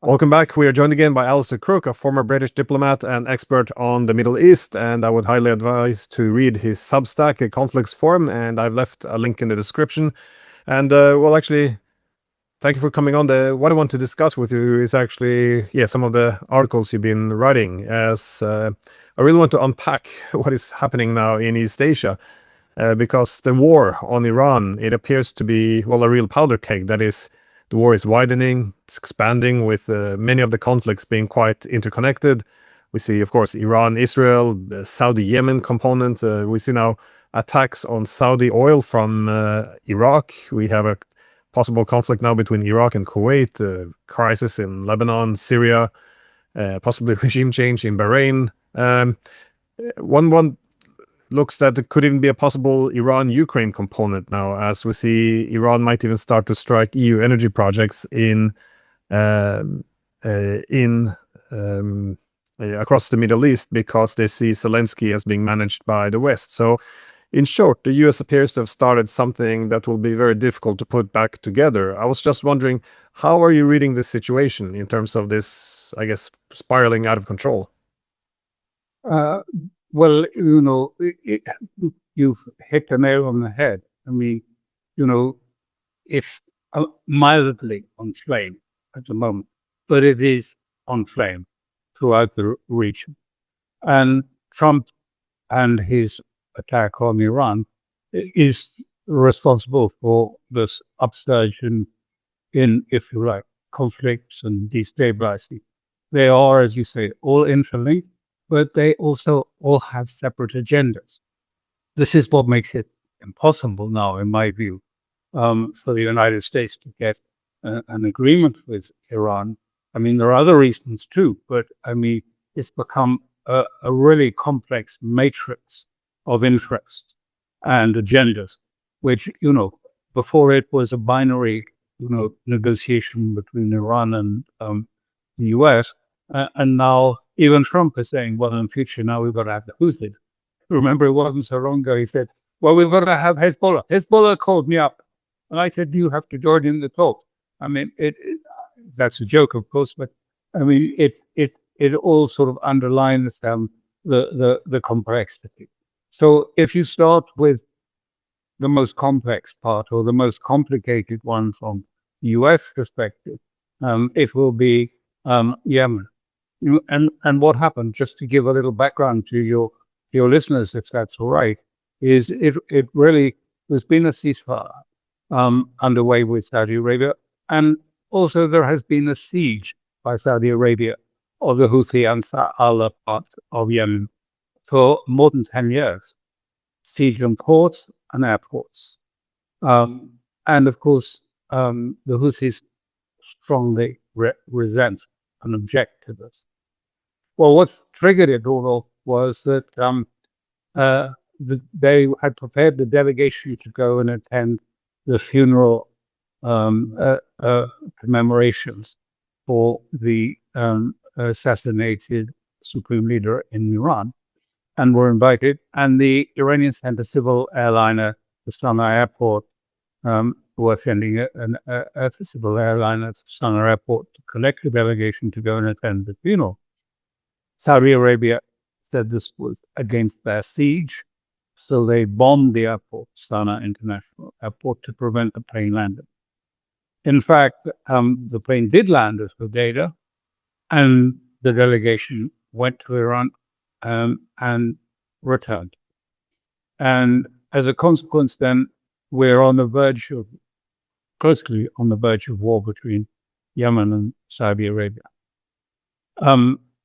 Welcome back. We are joined again by Alastair Crooke, a former British diplomat and expert on the Middle East, and I would highly advise to read his Substack, a Conflicts Forum, and I've left a link in the description. And actually, thank you for coming on. What I want to discuss with you is actually, some of the articles you've been writing, as I really want to unpack what is happening now in East Asia, because the war on Iran, it appears to be, a real powder keg. That is, the war is widening, it's expanding, with many of the conflicts being quite interconnected. We see, of course, Iran, Israel, the Saudi-Yemen component. We see now attacks on Saudi oil from Iraq. We have a possible conflict now between Iraq and Kuwait, crisis in Lebanon, Syria, possibly regime change in Bahrain. One looks that it could even be a possible Iran-Ukraine component now, as we see Iran might even start to strike EU energy projects across the Middle East, because they see Zelensky as being managed by the West. So, in short, the US appears to have started something that will be very difficult to put back together. I was just wondering, how are you reading this situation in terms of this, I guess, spiraling out of control? Well, you've hit the nail on the head. I mean, it's mildly on flame at the moment, but it is on flame throughout the region. And Trump and his attack on Iran is responsible for this upsurge in, if you like, conflicts and destabilizing. They are, as you say, all interlinked, but they also all have separate agendas. This is what makes it impossible now, in my view, for the United States to get an agreement with Iran. I mean, there are other reasons too, but I mean, it's become a really complex matrix of interests and agendas, which, before it was a binary, negotiation between Iran and the US. And now even Trump is saying, well, in future, now we've got to have the Houthis. Remember, it wasn't so long ago, he said, well, we've got to have Hezbollah. Hezbollah called me up. And I said, you have to join in the talks. I mean, that's a joke, of course, but I mean, it all sort of underlines the complexity. So if you start with the most complex part, or the most complicated one from the US perspective, it will be Yemen. And what happened, just to give a little background to your listeners, if that's all right, is it really, there's been a ceasefire underway with Saudi Arabia, and also there has been a siege by Saudi Arabia of the Houthi Ansar part of Yemen for more than 10 years. Siege on ports and airports. And of course, the Houthis strongly resent and object to this. Well, what triggered it all was that they had prepared the delegation to go and attend the funeral commemorations for the assassinated supreme leader in Iran, and were invited. And the Iranians sent a civil airliner to Sana Airport, were sending a civil airliner to Sana Airport to collect the delegation to go and attend the funeral. Saudi Arabia said this was against their siege, so they bombed the airport, Sana International Airport, to prevent the plane landing. In fact, the plane did land as per data, and the delegation went to Iran and returned. And as a consequence, then, we're closely on the verge of war between Yemen and Saudi Arabia.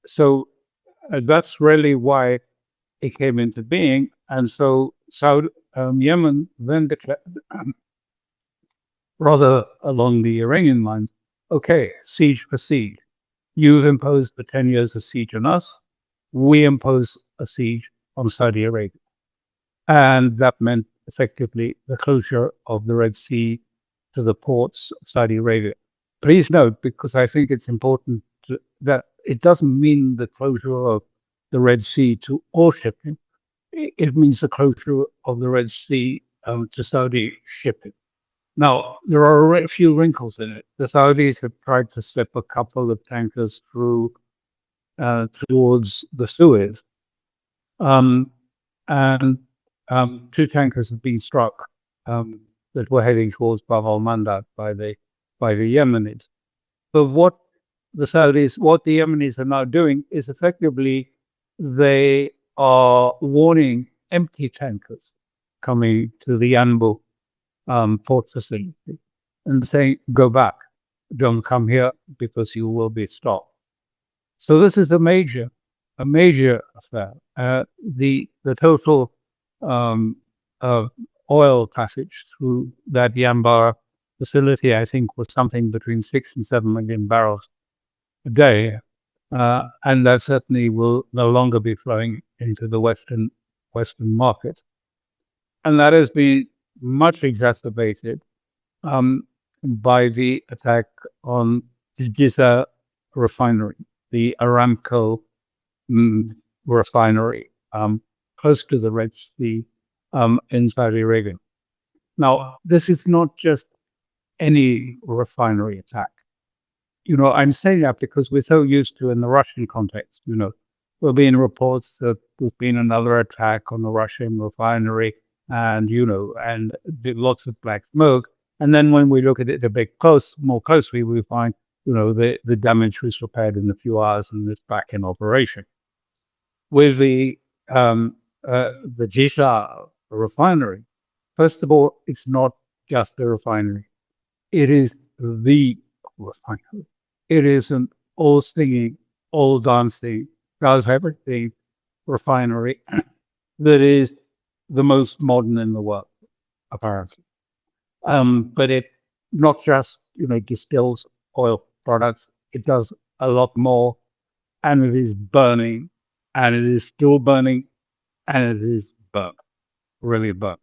So that's really why it came into being. And so Yemen then declared, rather along the Iranian lines, okay, siege for siege. You've imposed for 10 years a siege on us. We impose a siege on Saudi Arabia. And that meant effectively the closure of the Red Sea to the ports of Saudi Arabia. Please note, because I think it's important that it doesn't mean the closure of the Red Sea to all shipping. It means the closure of the Red Sea to Saudi shipping. Now, there are a few wrinkles in it. The Saudis have tried to slip a couple of tankers through towards the Suez, and 2 tankers have been struck that were heading towards Bab al-Mandab by the Yemenis. But what the Yemenis are now doing is effectively they are warning empty tankers coming to the Yanbu port facility and saying, go back, don't come here because you will be stopped. So this is a major affair. The total oil passage through that Yanbu facility, I think, was something between 6 and 7 million barrels a day. And that certainly will no longer be flowing into the Western market. And that has been much exacerbated by the attack on the Giza refinery, the Aramco refinery close to the Red Sea in Saudi Arabia. Now, this is not just any refinery attack. I'm saying that because we're so used to, in the Russian context, there'll be reports that there's been another attack on the Russian refinery and lots of black smoke. And then when we look at it more closely, we find, the damage was repaired in a few hours and it's back in operation. With the Jisha refinery, first of all, it's not just the refinery. It is the refinery. It is an all singing, all dancing, does everything refinery that is the most modern in the world, apparently. But it not just, distills oil products, it does a lot more, and it is burning, and it is still burning, and it is burnt, really burnt.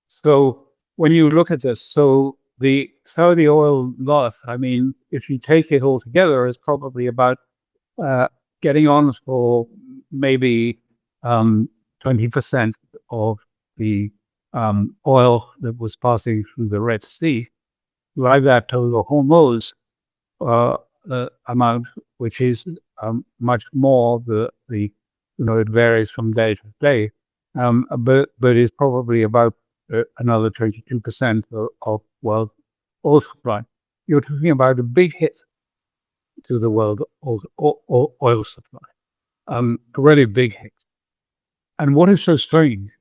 So when you look at this, the Saudi oil loss, if you take it all together, is probably about getting on for maybe 20% of the oil that was passing through the Red Sea. You add that to the Hormuz amount, which is much more. It varies from day to day, but is probably about another 22% of world oil supply. You're talking about a big hit to the world oil supply, a really big hit. And what is so strange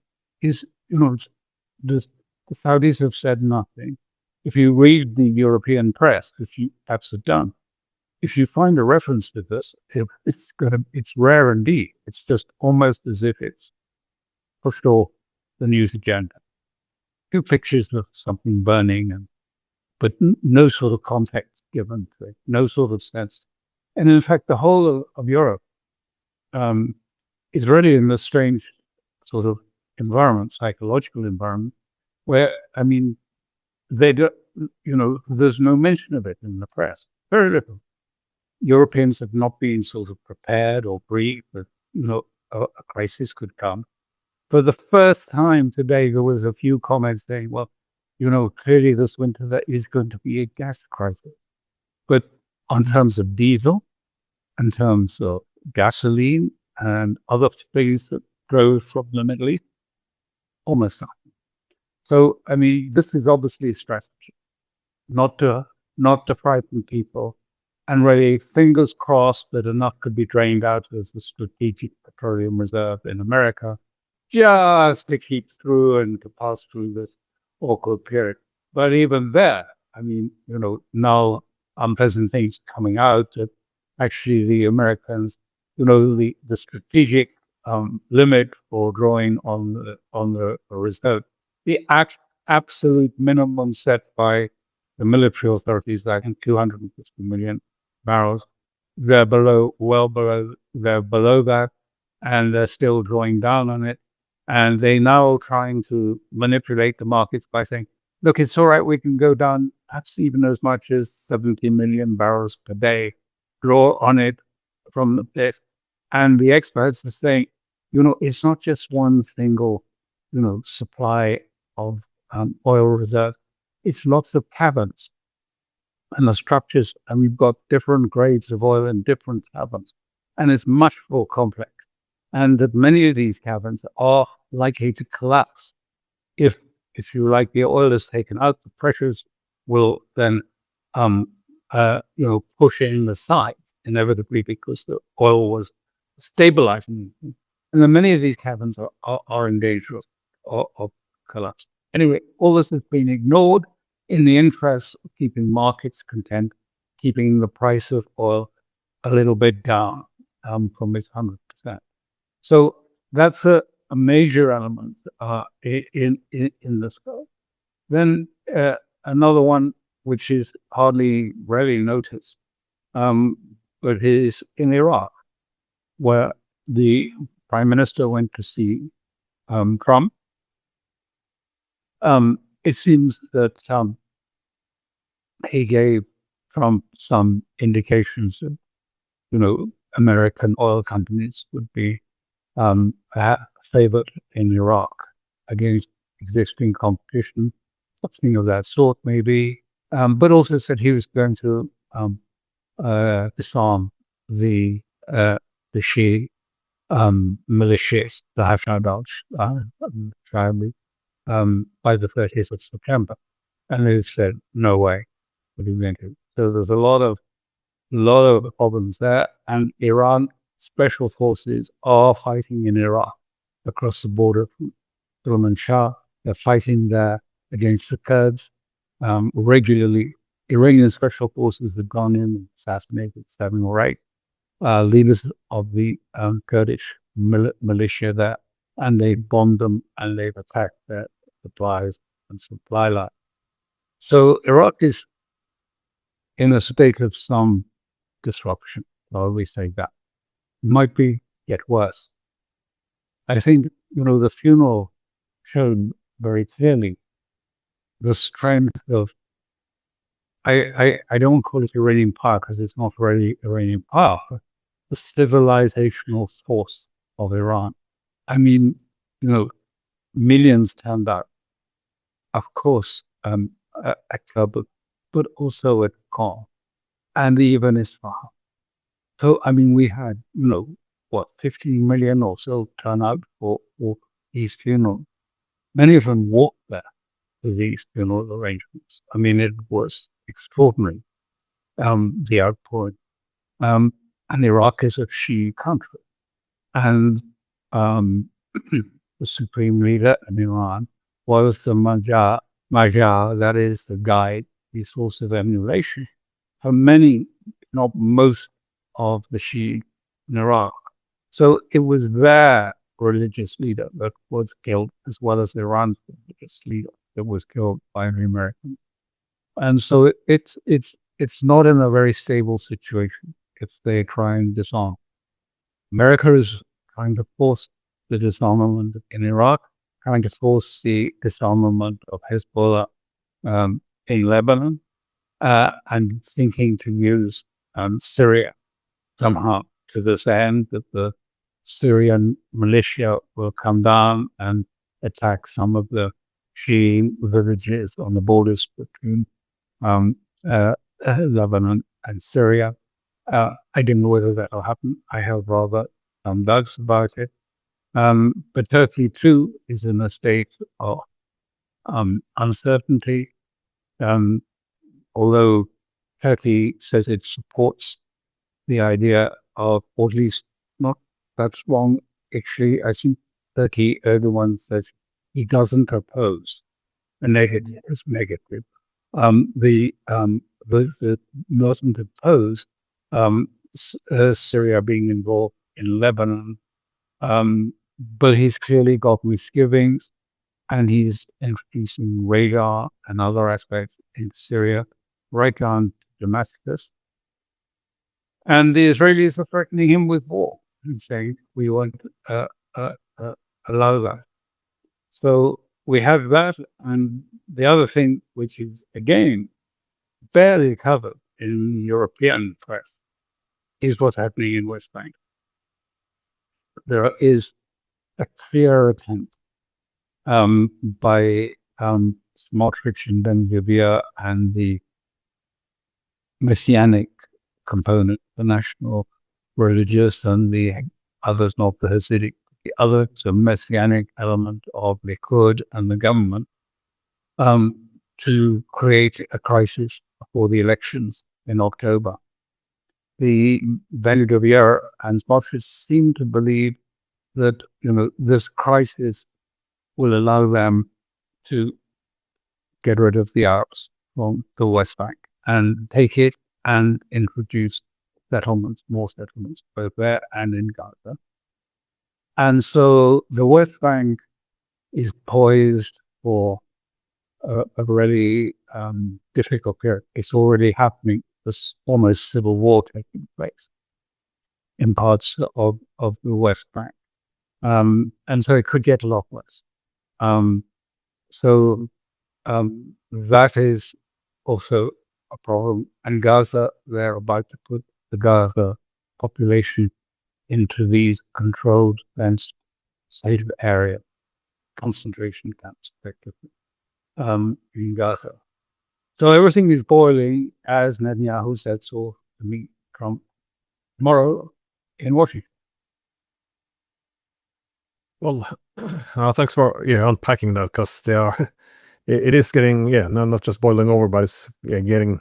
is, the Saudis have said nothing. If you read the European press, which you perhaps have done, if you find a reference to this, it's rare indeed. It's just almost as if it's pushed off the news agenda. 2 pictures of something burning, but no sort of context given to it, no sort of sense. And in fact, the whole of Europe is really in this strange sort of environment, psychological environment, where, they don't, there's no mention of it in the press, very little. Europeans have not been sort of prepared or briefed that, a crisis could come. For the first time today, there was a few comments saying, well, clearly this winter there is going to be a gas crisis. But in terms of diesel, in terms of gasoline and other things that go from the Middle East, almost nothing. So, this is obviously a strategy, not to frighten people, and really fingers crossed that enough could be drained out as the strategic petroleum reserve in America, just to keep through and to pass through this awkward period. But even there, now unpleasant things coming out that actually the Americans, the strategic limit for drawing on the reserve, the absolute minimum set by the military authorities, I think 250 million barrels, they're well below that, and they're still drawing down on it. And they now trying to manipulate the markets by saying, look, it's all right, we can go down perhaps even as much as 70 million barrels per day, draw on it from this. And the experts are saying, it's not just one single, supply of oil reserves. it's lots of caverns and the structures, and we've got different grades of oil in different caverns, and it's much more complex. And that many of these caverns are likely to collapse if you like, the oil is taken out, the pressures will then push in the sides inevitably because the oil was stabilizing. And then many of these caverns are in danger of collapse. Anyway, all this has been ignored in the interest of keeping markets content, keeping the price of oil a little bit down from its 100%. So that's a major element in this goal. Then another one, which is hardly really noticed, but is in Iraq, where the prime minister went to see Trump. It seems that he gave Trump some indications that, American oil companies would be favored in Iraq against existing competition, something of that sort, maybe. But also said he was going to disarm the Shia militias, the Houthis, by the 30th of September. And they said, no way. What are you going to do? So there's a lot of problems there. And Iran special forces are fighting in Iraq across the border from Sulaiman Shah. They're fighting there against the Kurds regularly. Iranian special forces have gone in and assassinated 7 or 8 leaders of the Kurdish militia there, and they've bombed them and they've attacked their supplies and supply lines. So Iraq is in a state of some disruption. I always say that. It might be yet worse. I think, the funeral showed very clearly the strength of, I don't call it Iranian power because it's not really Iranian power, the civilizational force of Iran. I mean, millions turned out, of course, at Kabul, but also at Qom and even Isfahan. So, I mean, we had, 15 million or so turn out for these funerals. Many of them walked there to these funeral arrangements. I mean, it was extraordinary, the outpouring. And Iraq is a Shia country. And the supreme leader in Iran was the Mahdi, that is the guide, the source of emulation for many, not most, of the Shia in Iraq. So it was their religious leader that was killed, as well as Iran's religious leader that was killed by the Americans. And so it's not in a very stable situation if they try and disarm. America is trying to force the disarmament in Iraq, trying to force the disarmament of Hezbollah in Lebanon, and thinking to use Syria somehow to this end, that the Syrian militia will come down and attack some of the Shia villages on the borders between Lebanon and Syria. I don't know whether that will happen. I have rather some doubts about it. But Turkey, too, is in a state of uncertainty. Although Turkey says it supports the idea of, or at least not that's wrong. Actually, I think Turkey, Erdogan says he doesn't oppose a negative. The doesn't oppose Syria being involved in Lebanon, but he's clearly got misgivings, and he's introducing radar and other aspects in Syria right down to Damascus. And the Israelis are threatening him with war and saying, we won't allow that. So we have that. And the other thing, which is, again, barely covered in European press, is what's happening in West Bank. There is a clear attempt by Smotrich and Ben Gvir and the messianic component, the national religious, and the others not the Hasidic. The other, the messianic element of Likud and the government, to create a crisis for the elections in October. The Ben Gvir and Smotrich seem to believe that this crisis will allow them to get rid of the Arabs from the West Bank and take it and introduce settlements, more settlements, both there and in Gaza. And so the West Bank is poised for a really difficult period. It's already happening. There's almost civil war taking place in parts of the West Bank. And so it could get a lot worse. That is also a problem. And Gaza, they're about to put the Gaza population into these controlled, fenced, safe area concentration camps, effectively, in Gaza. So everything is boiling, as Netanyahu said so to meet Trump tomorrow in Washington. Well, thanks for unpacking that, because they are. It is getting not just boiling over, but it's getting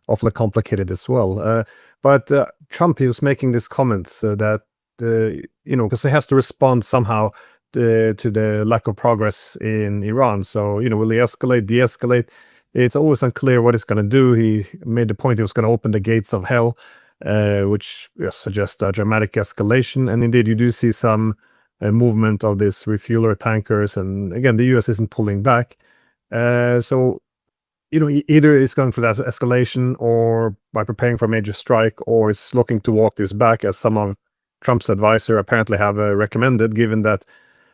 awfully complicated as well. But Trump, he was making these comments that because he has to respond somehow to the lack of progress in Iran. So will he escalate, de-escalate? It's always unclear what he's going to do. He made the point he was going to open the gates of hell, which suggests a dramatic escalation. And indeed, you do see some movement of these refueler tankers, and again, the U.S. isn't pulling back. So either it's going for that escalation, or by preparing for a major strike, or it's looking to walk this back, as some of Trump's advisors apparently have recommended, given that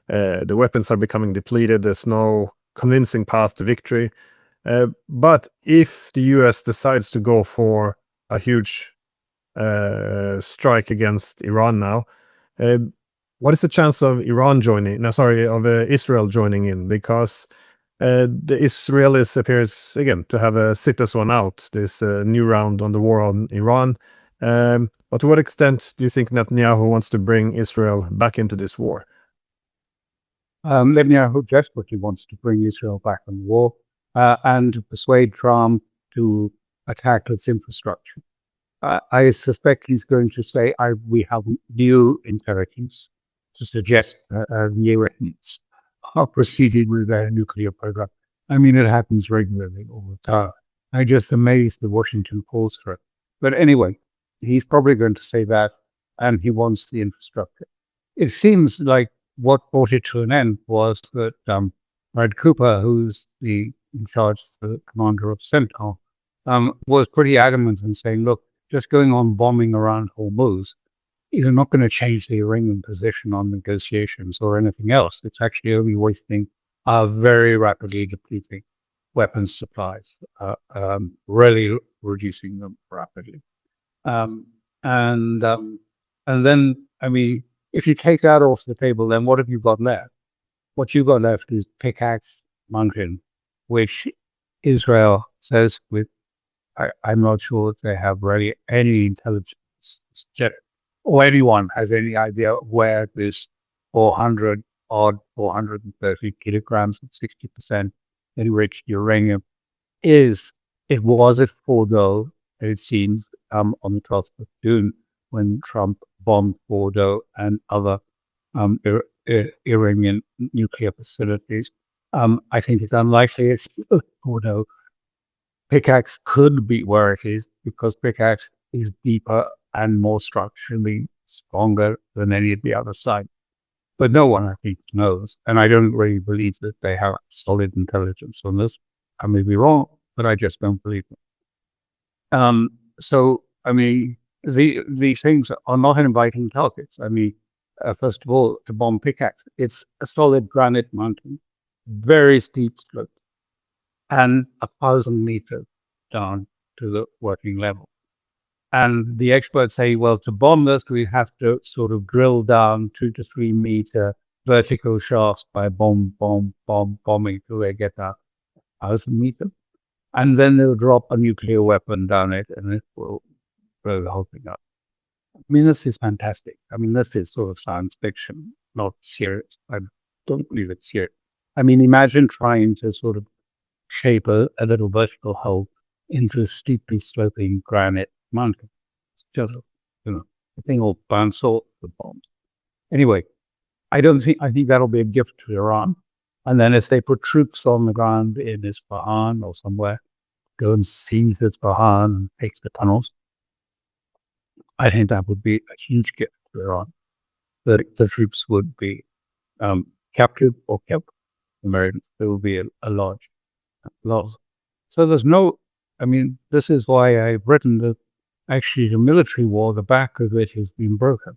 the weapons are becoming depleted. There's no convincing path to victory. But if the U.S. decides to go for a huge strike against Iran now, what is the chance of Israel joining in? Because the Israelis appears again to have sit this one out, this new round on the war on Iran. But to what extent do you think Netanyahu wants to bring Israel back into this war? Netanyahu desperately wants to bring Israel back in the war and to persuade Trump to attack its infrastructure. I suspect he's going to say, we have new intelligence to suggest the Iranians are proceeding with their nuclear program. I mean, it happens regularly all the time. I just amazed that Washington falls for it. But anyway, he's probably going to say that, and he wants the infrastructure. It seems like what brought it to an end was that Brad Cooper, who's in charge, the commander of CENTCOM, was pretty adamant in saying, look, just going on bombing around Hormuz, you're not going to change the Iranian position on negotiations or anything else. It's actually only wasting our very rapidly depleting weapons supplies, really reducing them rapidly. And then, I mean, if you take that off the table, then what have you got left? What you've got left is Pickaxe Mountain, which Israel says I'm not sure if they have really any intelligence or anyone has any idea where this 430 kilograms of 60% enriched uranium is. It was at Fordo, it seems, on the 12th of June, when Trump bombed Fordo and other Iranian nuclear facilities. I think it's unlikely it's Fordo. Pickaxe could be where it is, because Pickaxe is deeper and more structurally stronger than any of the other sites. But no one, I think, knows. And I don't really believe that they have solid intelligence on this. I may be wrong, but I just don't believe it. So, I mean, these things are not inviting targets. I mean, first of all, to bomb Pickaxe, it's a solid granite mountain, very steep slopes, and 1,000 meters down to the working level. And the experts say, well, to bomb this, we have to sort of drill down 2 to 3 meter vertical shafts by bombing till they get that 1,000 meters, and then they'll drop a nuclear weapon down it, and it will blow the whole thing up. I mean, this is fantastic. I mean, this is sort of science fiction, not serious. I don't believe it's serious. I mean, imagine trying to sort of shape a little vertical hole into a steeply sloping granite mountain. It's just, the thing will bounce off the bombs. Anyway, I think that'll be a gift to Iran. And then if they put troops on the ground in Isfahan or somewhere, go and seize Isfahan and take the tunnels, I think that would be a huge gift to Iran. That the troops would be captured or kept. Americans, there will be a large loss. So this is why I've written that actually the military war, the back of it has been broken.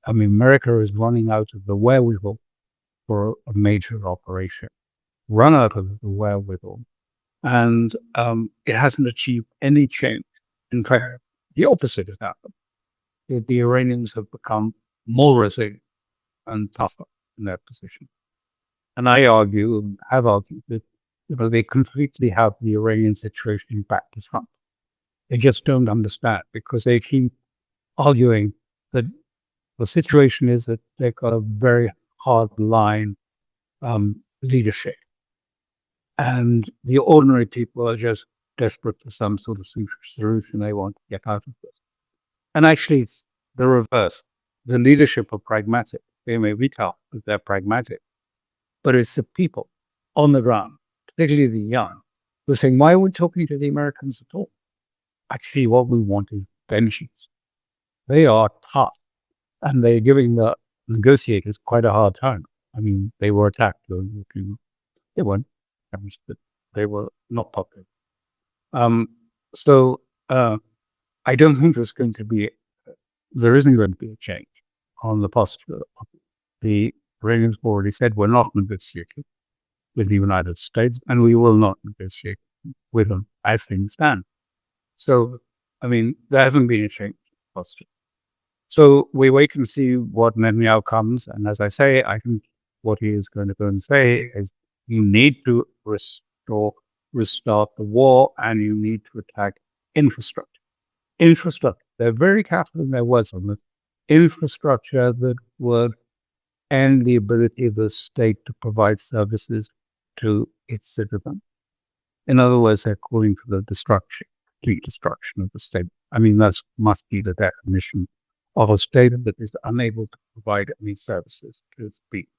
I mean, America is running out of the wherewithal for a major operation, run out of the wherewithal, and it hasn't achieved any change. In fact, the opposite has happened. The Iranians have become more resilient and tougher in their position. And I argue, and have argued, that they completely have the Iranian situation back to front. They just don't understand because they keep arguing that the situation is that they've got a very hard line leadership. And the ordinary people are just desperate for some sort of solution they want to get out of this. And actually, it's the reverse. The leadership are pragmatic. They may be tough, but they're pragmatic. But it's the people on the ground, particularly the young, who are saying, why are we talking to the Americans at all? Actually, what we want is vengeance. They are tough, and they're giving the negotiators quite a hard time. I mean, they were attacked. They weren't, but they were not popular. I don't think there isn't going to be a change on the posture. The Iranians have already said we're not negotiating with the United States, and we will not negotiate with them as things stand. So, I mean, there hasn't been a change in posture. So we wait and see what Netanyahu comes. And as I say, I think what he is going to go and say is you need to restart the war, and you need to attack infrastructure. They're very careful in their words on this. Infrastructure that would end the ability of the state to provide services to its citizens. In other words, they're calling for the complete destruction of the state. I mean, that must be the definition of a state that is unable to provide any services to its people.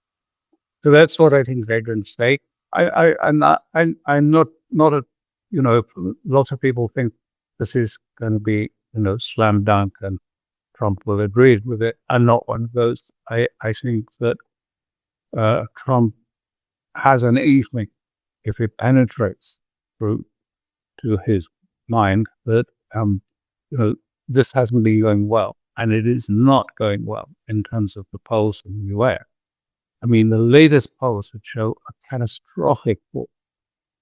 So that's what I think they're going to say. I'm not a, lots of people think this is going to be, slam dunk and Trump will agree with it. I'm not one of those. I think that Trump has an inkling, if it penetrates through to his mind, that this hasn't been going well, and it is not going well in terms of the polls in the US. I mean, the latest polls that show a catastrophic fall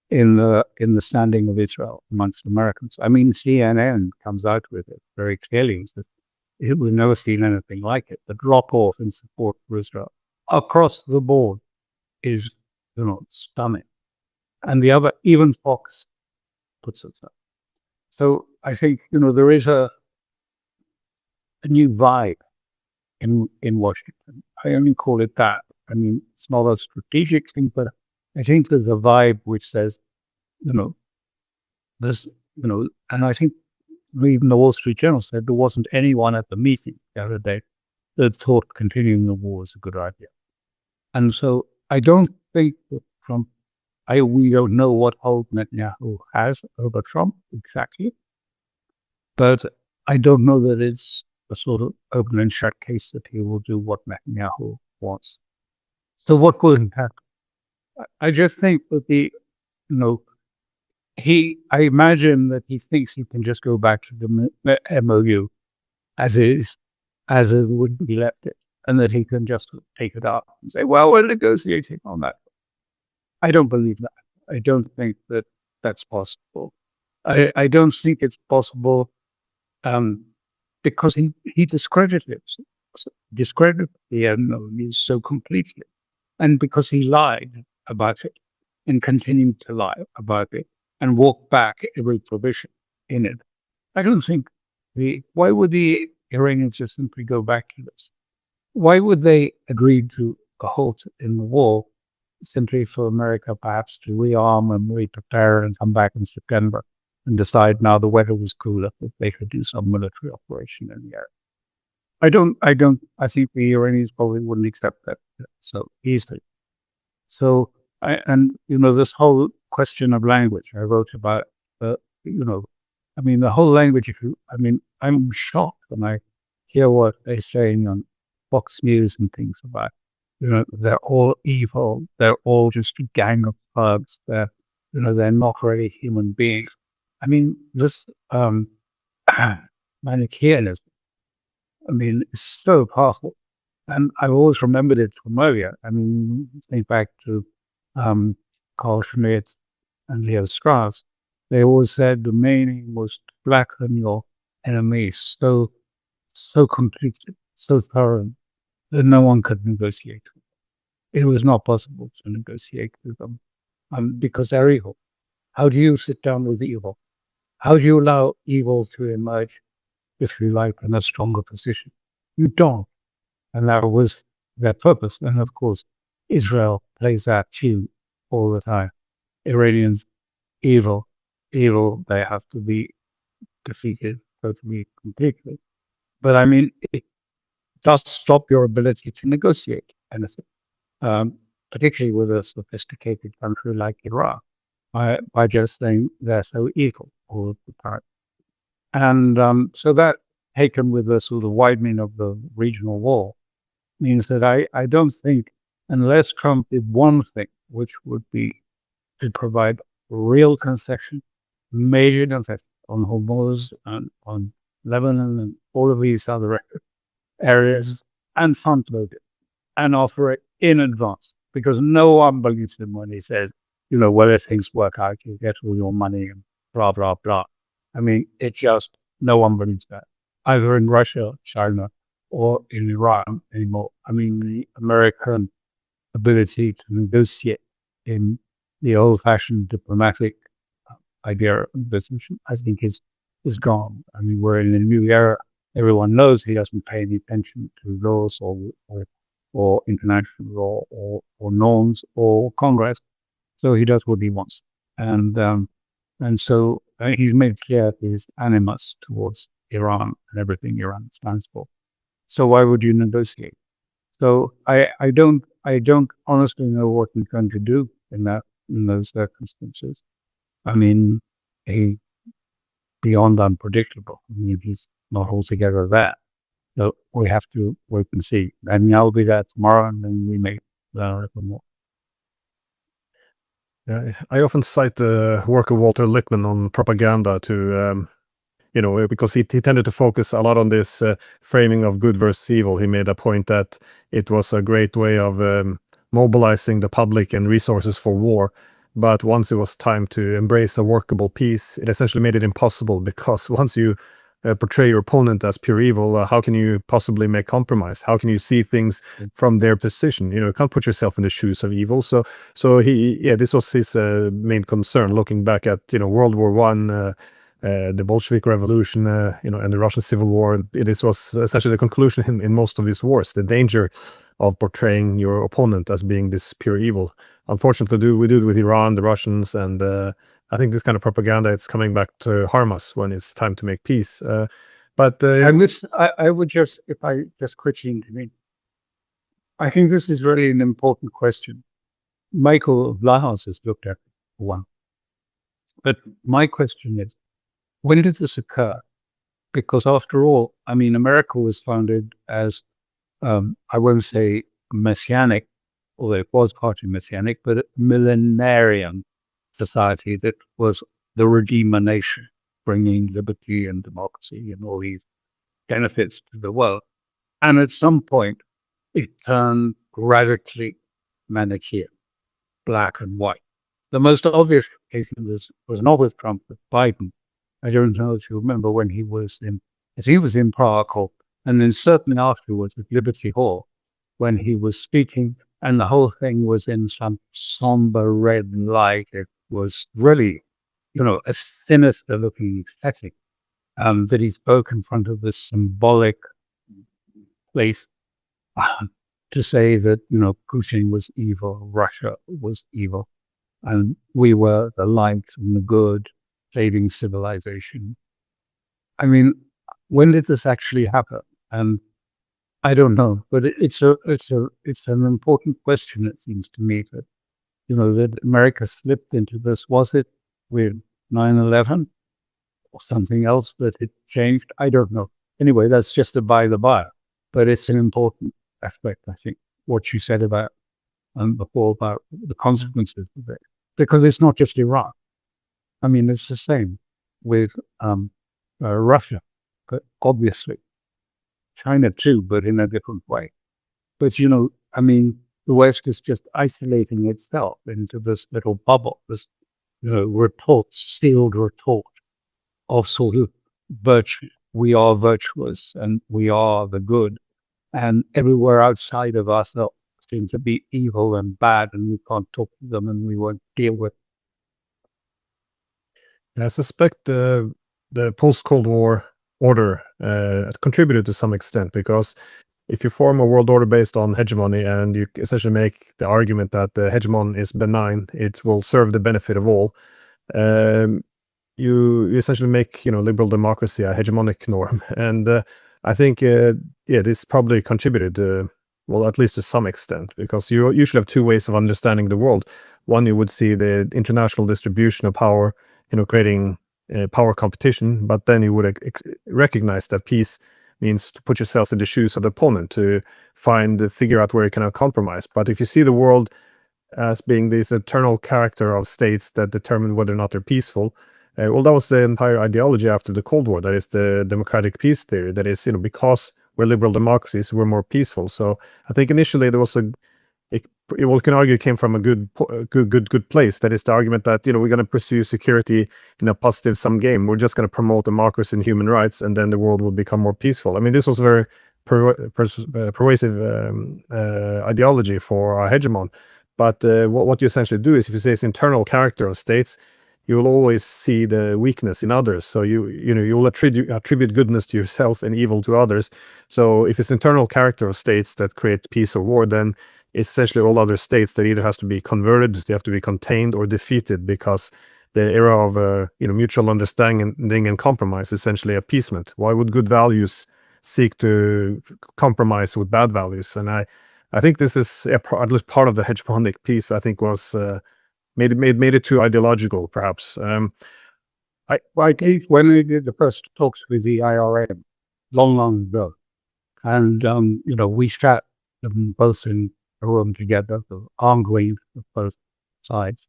in the standing of Israel amongst Americans. I mean, CNN comes out with it very clearly and says we've never seen anything like it. The drop off in support for Israel across the board is, stunning. And the other, even Fox puts it up. So I think, there is a new vibe in Washington. I only call it that. I mean, it's not a strategic thing, but I think there's a vibe which says, this, and I think even the Wall Street Journal said there wasn't anyone at the meeting the other day that thought continuing the war is a good idea. And so I don't think that Trump, we don't know what hold Netanyahu has over Trump exactly, but I don't know that it's a sort of open and shut case that he will do what Netanyahu wants. So what will happen? I just think that I imagine that he thinks he can just go back to the MOU as is, as it would be left it, and that he can just take it up and say, well, we're negotiating on that. I don't believe that. I don't think that that's possible. I don't think it's possible because he discredited the MOU so completely, and because he lied about it. and continuing to lie about it and walk back every provision in it. I don't think why would the Iranians just simply go back to this? Why would they agree to a halt in the war simply for America perhaps to rearm and re-prepare and come back in September and decide now the weather was cooler that they could do some military operation in the area? I think the Iranians probably wouldn't accept that so easily. So, this whole question of language, I wrote about, the whole language, I'm shocked when I hear what they're saying on Fox News and things about, they're all evil. They're all just a gang of thugs. They're not really human beings. I mean, this Manichaeanism, it's so powerful. And I've always remembered it from earlier. Think back to Carl Schmitt and Leo Strauss. They always said the main aim was to blacken your enemy so completely, so thoroughly, that no one could negotiate. It was not possible to negotiate with them because they're evil. How do you sit down with evil? How do you allow evil to emerge, if you like, in a stronger position? You don't. And that was their purpose. And of course, Israel plays that tune all the time. Iranians, evil, they have to be defeated totally, completely. But it does stop your ability to negotiate anything, particularly with a sophisticated country like Iran, by just saying they're so evil all the time. And so that, taken with the sort of widening of the regional war, means that I don't think, unless Trump did one thing, which would be to provide real concession, major concession on Hormuz and on Lebanon and all of these other areas, and front load it and offer it in advance, because no one believes him when he says, whether things work out, you get all your money and blah, blah, blah. No one believes that, either in Russia, China, or in Iran anymore. The American ability to negotiate in the old-fashioned diplomatic idea of business, I think, is gone. We're in a new era. Everyone knows he doesn't pay any attention to laws or international law or norms or Congress, so he does what he wants. And so he's made clear his animus towards Iran and everything Iran stands for. So why would you negotiate? So I don't honestly know what he's going to do in those circumstances. He beyond unpredictable. He's not altogether there. So we have to wait and see. I'll be there tomorrow, and then we may learn a little more. Yeah, I often cite the work of Walter Lippmann on propaganda to because he tended to focus a lot on this framing of good versus evil. He made a point that it was a great way of mobilizing the public and resources for war. But once it was time to embrace a workable peace, it essentially made it impossible, because once you portray your opponent as pure evil, how can you possibly make compromise? How can you see things from their position? You can't put yourself in the shoes of evil. So this was his main concern, looking back at World War I, the Bolshevik Revolution, and the Russian Civil War. This was essentially the conclusion in most of these wars: the danger of portraying your opponent as being this pure evil. Unfortunately, we do it with Iran, the Russians, and I think this kind of propaganda, it's coming back to harm us when it's time to make peace. I would just, if I just quickly intervene, I think this is really an important question. Michael Vlahos has looked at one. But my question is, when did this occur? Because after all, America was founded as, I won't say messianic, although it was partly messianic, but a millenarian society that was the Redeemer nation, bringing liberty and democracy and all these benefits to the world. And at some point, it turned radically Manichaean, black and white. The most obvious case was not with Trump, but Biden. I don't know if you remember when he was in Prague, and then certainly afterwards at Liberty Hall, when he was speaking And the whole thing was in some somber red light. It was really, a sinister looking setting. That he spoke in front of this symbolic place to say that, Putin was evil, Russia was evil, and we were the light and the good, saving civilization. I mean, when did this actually happen? And I don't know, but it's an important question. It seems to me that that America slipped into this. Was it with 9/11 or something else that it changed? I don't know. Anyway, that's just a by the by, but it's an important aspect. I think what you said about before about the consequences of it, because it's not just Iran. I mean, it's the same with Russia, but obviously China too, but in a different way. But I mean, the West is just isolating itself into this little bubble, this sealed retort of sort of virtue. We are virtuous and we are the good, and everywhere outside of us seem to be evil and bad, and we can't talk to them and we won't deal with. I suspect the post-Cold War order contributed to some extent, because if you form a world order based on hegemony and you essentially make the argument that the hegemon is benign, it will serve the benefit of all, you essentially make liberal democracy a hegemonic norm. And I think this probably contributed, well, at least to some extent, because you usually have two ways of understanding the world. One, you would see the international distribution of power, creating power competition, but then you would recognize that peace means to put yourself in the shoes of the opponent, to figure out where you can compromise. But if you see the world as being this eternal character of states that determine whether or not they're peaceful, well, that was the entire ideology after the Cold War. That is the democratic peace theory. That is, because we're liberal democracies, we're more peaceful. So I think initially there was you can argue it came from a good place. That is the argument that we're going to pursue security in a positive sum game. We're just going to promote democracy and human rights, and then the world will become more peaceful. I mean, this was a very pervasive ideology for our hegemon. But what you essentially do is, if you say it's internal character of states, you will always see the weakness in others. So you will attribute goodness to yourself and evil to others. So if it's internal character of states that create peace or war, then it's essentially all other states that either has to be converted, they have to be contained or defeated, because the era of mutual understanding and compromise is essentially appeasement. Why would good values seek to compromise with bad values? And I think this is at least part of the hegemonic piece. I think was made it too ideological, perhaps. When we did the first talks with the IRM long ago, and we sat them both in a room together, the armed wing of both sides,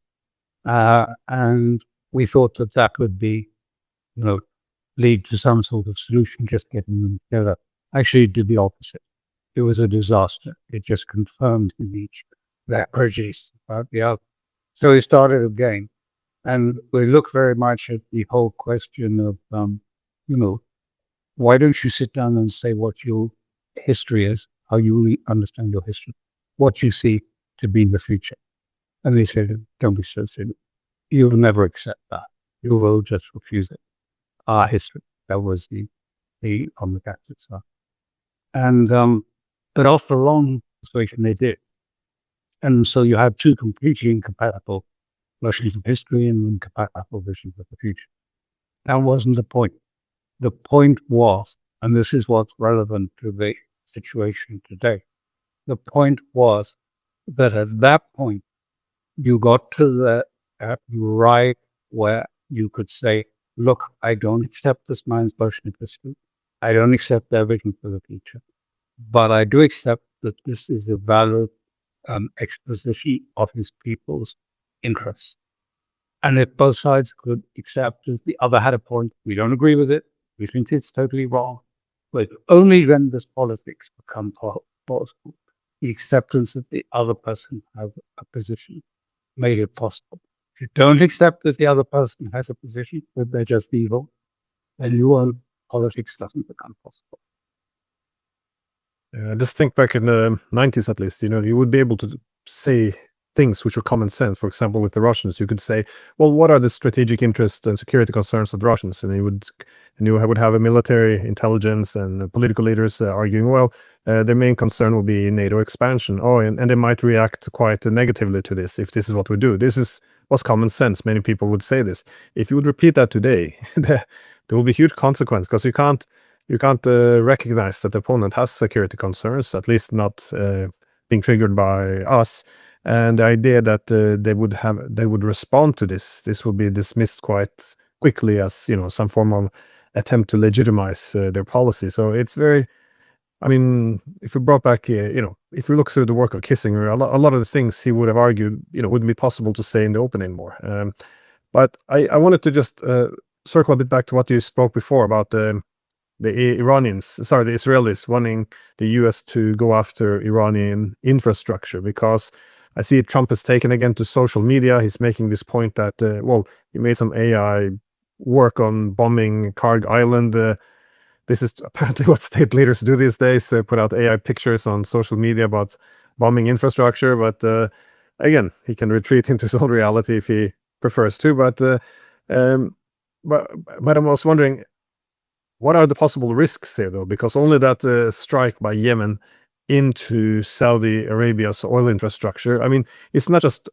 and we thought that could be, lead to some sort of solution, just getting them together. Actually, it did the opposite. It was a disaster. It just confirmed in each their prejudice about the other. So we started again, and we look very much at the whole question of, why don't you sit down and say what your history is, how you understand your history, what you see to be in the future? And they said, don't be so silly. You will never accept that. You will just refuse it. Our history. That was the on the Catholic side. And but after a long persuasion, they did. And so you have two completely incompatible versions of history and incompatible visions of the future. That wasn't the point. The point was, and this is what's relevant to the situation today, the point was that at that point, you got to the right where you could say, look, I don't accept this man's version of history. I don't accept everything for the future. But I do accept that this is a valid exposition of his people's interests. And if both sides could accept if the other had a point, we don't agree with it, we think it's totally wrong, but only then does politics become possible. The acceptance that the other person has a position made it possible. If you don't accept that the other person has a position, that they're just evil, then politics doesn't become possible. Just think back in the 90s, at least, you would be able to say things which are common sense. For example, with the Russians, you could say, well, what are the strategic interests and security concerns of the Russians? And you would have a military intelligence and political leaders arguing, well, their main concern will be NATO expansion. Oh, and they might react quite negatively to this if this is what we do. Was common sense. Many people would say this. If you would repeat that today, there will be huge consequence, because you can't recognize that the opponent has security concerns, at least not being triggered by us. And the idea that they would respond to this will be dismissed quite quickly as some form of attempt to legitimize their policy. So it's very. I mean, if we brought back, if we look through the work of Kissinger, a lot of the things he would have argued, wouldn't be possible to say in the open anymore. But I wanted to just circle a bit back to what you spoke before about the Israelis wanting the US to go after Iranian infrastructure, because I see Trump has taken again to social media. He's making this point that, he made some AI work on bombing Karg Island. This is apparently what state leaders do these days, put out AI pictures on social media about bombing infrastructure. But again, he can retreat into his own reality if he prefers to. Um, but I was wondering, what are the possible risks here, though? Because only that strike by Yemen into Saudi Arabia's oil infrastructure, I mean, it's not just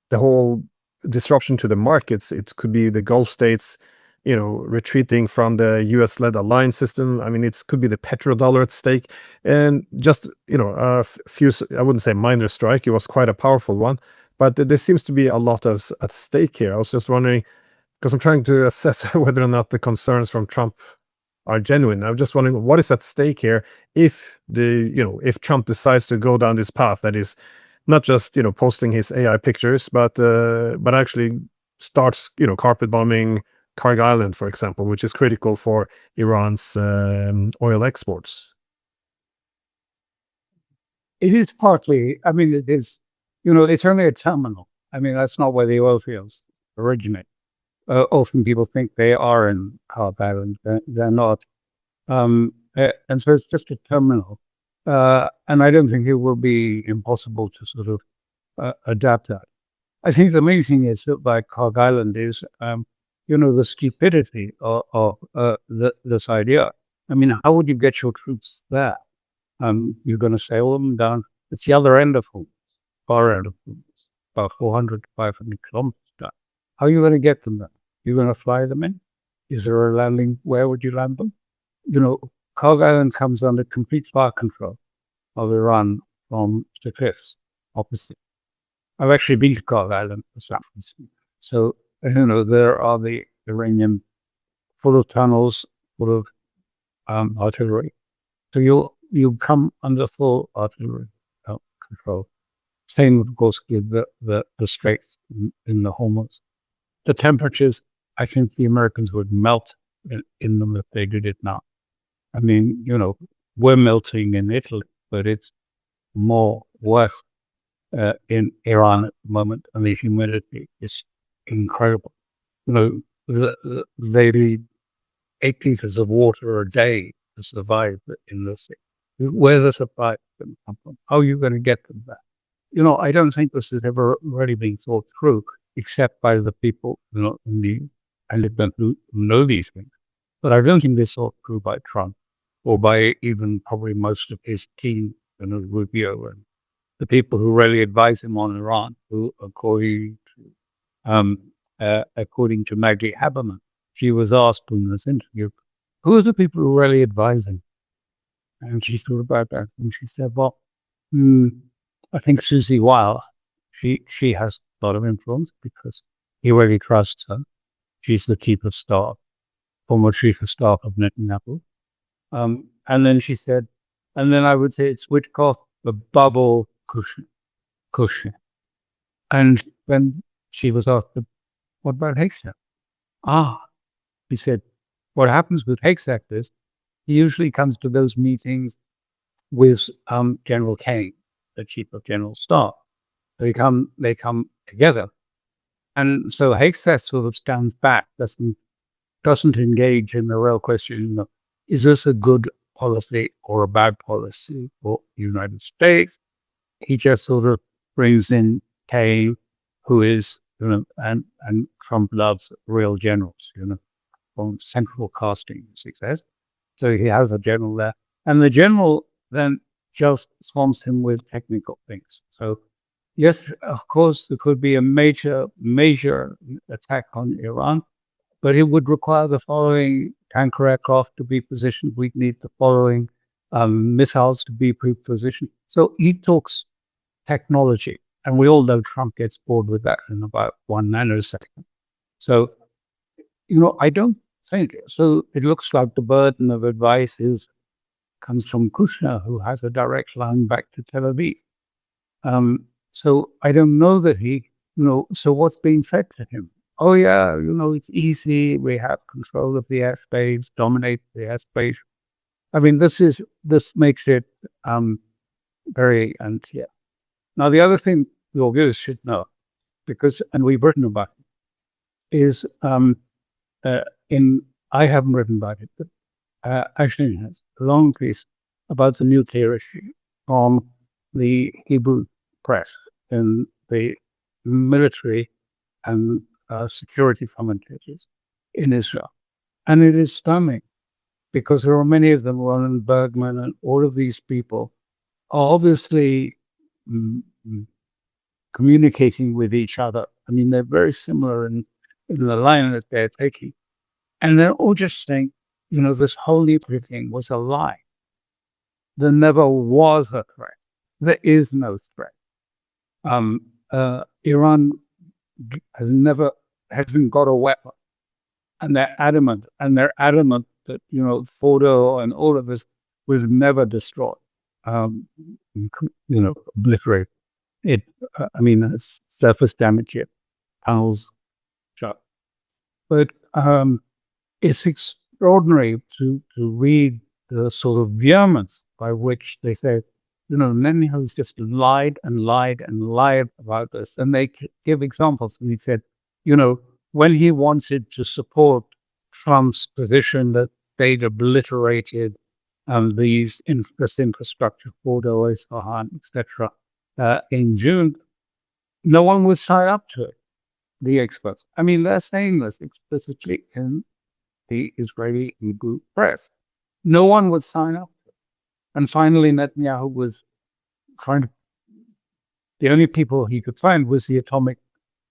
the whole disruption to the markets. It could be the Gulf states, retreating from the US-led alliance system. I mean, it could be the petrodollar at stake. And just, a few, I wouldn't say minor strike, it was quite a powerful one. But there seems to be a lot at stake here. I was just wondering, because I'm trying to assess whether or not the concerns from Trump are genuine. I'm just wondering what is at stake here if if Trump decides to go down this path that is not just posting his AI pictures, but actually starts carpet bombing Karg Island, for example, which is critical for Iran's oil exports. It is partly, I mean, it is, it's only a terminal. I mean, that's not where the oil fields originate. Often people think they are in Karg Island. They're not. And so it's just a terminal. And I don't think it will be impossible to sort of adapt that. I think the main thing is that by Karg Island is, the stupidity of this idea. I mean, how would you get your troops there? You're going to sail them down. It's the other end of Houthis, far end of Houthis, about 400 to 500 kilometers down. How are you going to get them there? You're going to fly them in? Is there a landing? Where would you land them? Karg Island comes under complete fire control of Iran from the cliffs opposite. I've actually been to Karg Island for some reason. So, there are the Iranian full of tunnels, full of artillery. So you come under full artillery control. Same, of course, with the straits in the Hormuz. The temperatures, I think the Americans would melt in them if they did it now. I mean, we're melting in Italy, but it's more worse in Iran at the moment, and the humidity is incredible. They need 8 liters of water a day to survive in the sea. Where the supply is going to come from? How are you going to get them there? I don't think this has ever really been thought through, except by the people in the element who know these things. But I don't think they're thought through by Trump, or by even probably most of his team, Rubio, and the people who really advise him on Iran, who, according to Maggie Haberman, she was asked in this interview, who are the people who really advise him? And she thought about that, and she said, well, I think Susie Weil, she has a lot of influence because he really trusts her. She's the chief of staff, former chief of staff of Netanyahu. And then she said, and then I would say it's Witkoff, the bubble cushion. And when she was asked, what about Haystack? He said, what happens with Haystack is he usually comes to those meetings with General Kane, the chief of general staff. They come together. And so Haystack sort of stands back, doesn't engage in the real question, is this a good policy or a bad policy for the United States. He just sort of brings in Kay, who is, and Trump loves real generals, from central casting, as he says. So he has a general there. And the general then just swamps him with technical things. So yes, of course, there could be a major attack on Iran, but it would require the following tanker aircraft to be positioned. We'd need the following missiles to be pre-positioned. So he talks technology, and we all know Trump gets bored with that in about 1 nanosecond. So, I don't think so. It looks like the burden of advice comes from Kushner, who has a direct line back to Tel Aviv. So I don't know that so what's being fed to him? Oh yeah, it's easy. We have control of the airspace, dominate the airspace. I mean, this makes it very unclear. Now, the other thing your viewers should know, and we've written about it, is I haven't written about it, but Ashley has a long piece about the nuclear issue on the Hebrew press and the military and security commentators in Israel. And it is stunning because there are many of them, Ronan Bergman and all of these people, are obviously communicating with each other. I mean, they're very similar in the line that they're taking. And they're all just saying, this whole nuclear thing was a lie. There never was a threat. There is no threat. Iran hasn't got a weapon. And they're adamant that, Fordo and all of this was never destroyed, obliterated. It's surface damage yet, tunnels shut. But it's extraordinary to read the sort of vehemence by which they say, Netanyahu's just lied and lied and lied about this. And they give examples. And he said, when he wanted to support Trump's position that they'd obliterated this infrastructure, Fordo, Isfahan, etc., in June, no one would sign up to it, the experts. I mean, they're saying this explicitly in the Israeli Hebrew press. No one would sign up to it. And finally, Netanyahu was the only people he could find was the Atomic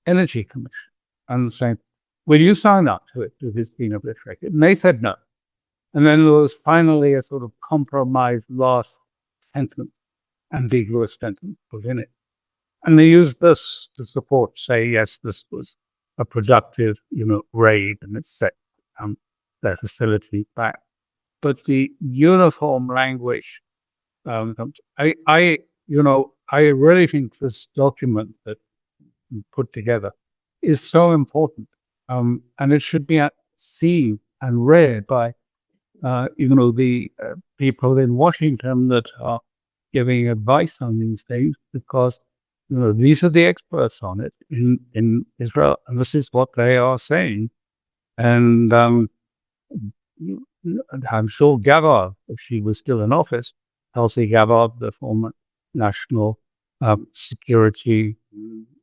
Energy Commission, and saying, will you sign up to it if it's been obliterated? And they said no. And then there was finally a sort of compromise last sentence, ambiguous sentence put in it. And they used this to say, yes, this was a productive, raid, and it set their facility back. But the uniform language, I really think this document that you put together is so important, and it should be seen and read by, the people in Washington that are giving advice on these things, because these are the experts on it in Israel, and this is what they are saying. And I'm sure Gabbard, if she was still in office, Tulsi Gabbard, the former national security,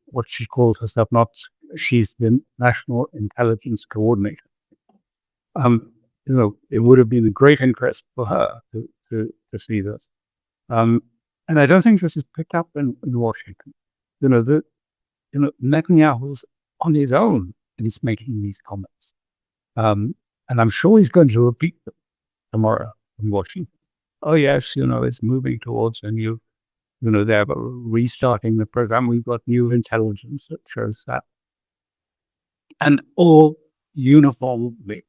what she calls herself, she's the national intelligence coordinator. It would have been a great interest for her to see this. And I don't think this is picked up in Washington. Netanyahu's on his own and he's making these comments. And I'm sure he's going to repeat them tomorrow in Washington. Oh, yes, it's moving towards a new, they're restarting the program. We've got new intelligence that shows that. And all uniformly,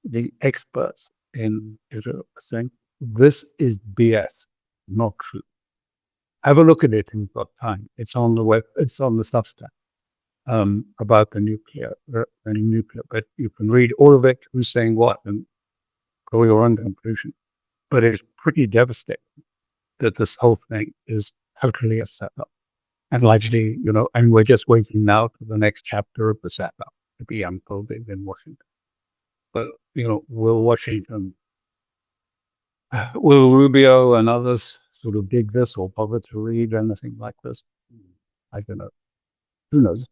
the experts in Israel are saying, this is BS, not true. Have a look at it if you've got time. It's on the web, it's on the Substack about the nuclear, but you can read all of it, who's saying what, and go your own conclusion. But it's pretty devastating that this whole thing is totally a setup. And largely, and we're just waiting now for the next chapter of the setup to be unfolded in Washington. But, will Washington Will Rubio and others sort of dig this or bother to read anything like this? I don't know. Who knows?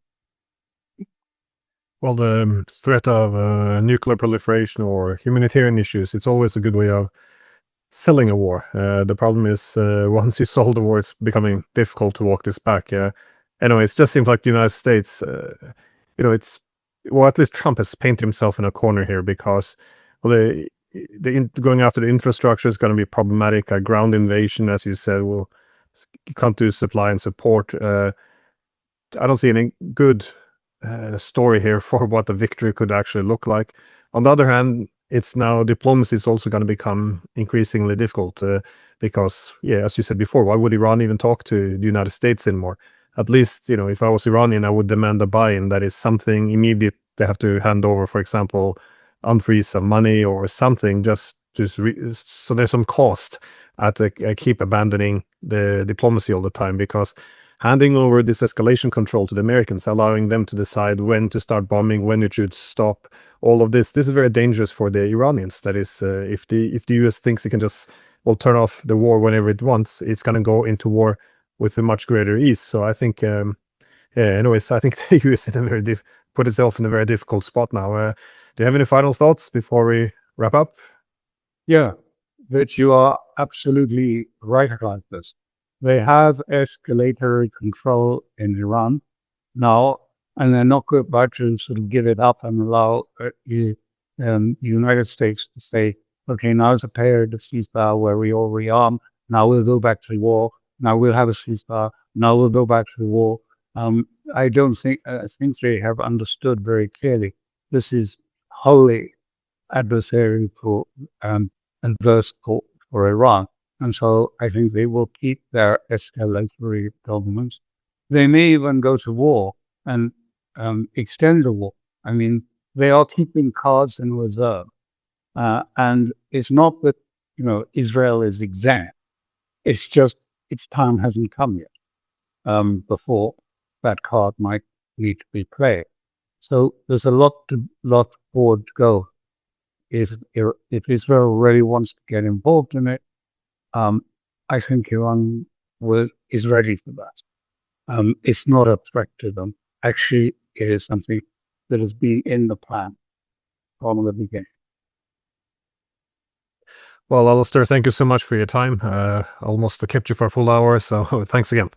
Well, the threat of nuclear proliferation or humanitarian issues, it's always a good way of selling a war. The problem is once you solve the war, it's becoming difficult to walk this back. Anyway, it just seems like the United States, it's, well, at least Trump has painted himself in a corner here because, well, going after the infrastructure is going to be problematic. A ground invasion, as you said, will come to supply and support. I don't see any good story here for what the victory could actually look like. On the other hand, it's now diplomacy is also going to become increasingly difficult because, yeah, as you said before, why would Iran even talk to the United States anymore? At least, if I was Iranian, I would demand a buy-in that is something immediate they have to hand over, for example, unfreeze some money or something, just so there's some cost at keep abandoning the diplomacy all the time, because handing over this escalation control to the Americans, allowing them to decide when to start bombing, when it should stop, all of this is very dangerous for the Iranians. That is, if the US thinks it can just, well, turn off the war whenever it wants, it's going to go into war with a much greater ease. So I think, anyways, I think the US put itself in a very difficult spot now. Do you have any final thoughts before we wrap up? Yeah, that you are absolutely right about this. They have escalatory control in Iran now, and they're not about to sort of give it up and allow the United States to say, okay, now is a period of ceasefire where we all rearm. Now we'll go back to war. Now we'll have a ceasefire. Now we'll go back to war. I think they have understood very clearly this is wholly adversary for adverse for Iran. And so I think they will keep their escalatory governments. They may even go to war and extend the war. I mean, they are keeping cards in reserve. And it's not that, Israel is exempt. It's just its time hasn't come yet before that card might need to be played. So there's a lot forward to go. If Israel really wants to get involved in it, I think Iran is ready for that. It's not a threat to them. Actually, it is something that has been in the plan from the beginning. Well, Alastair, thank you so much for your time. Almost kept you for a full hour, so thanks again.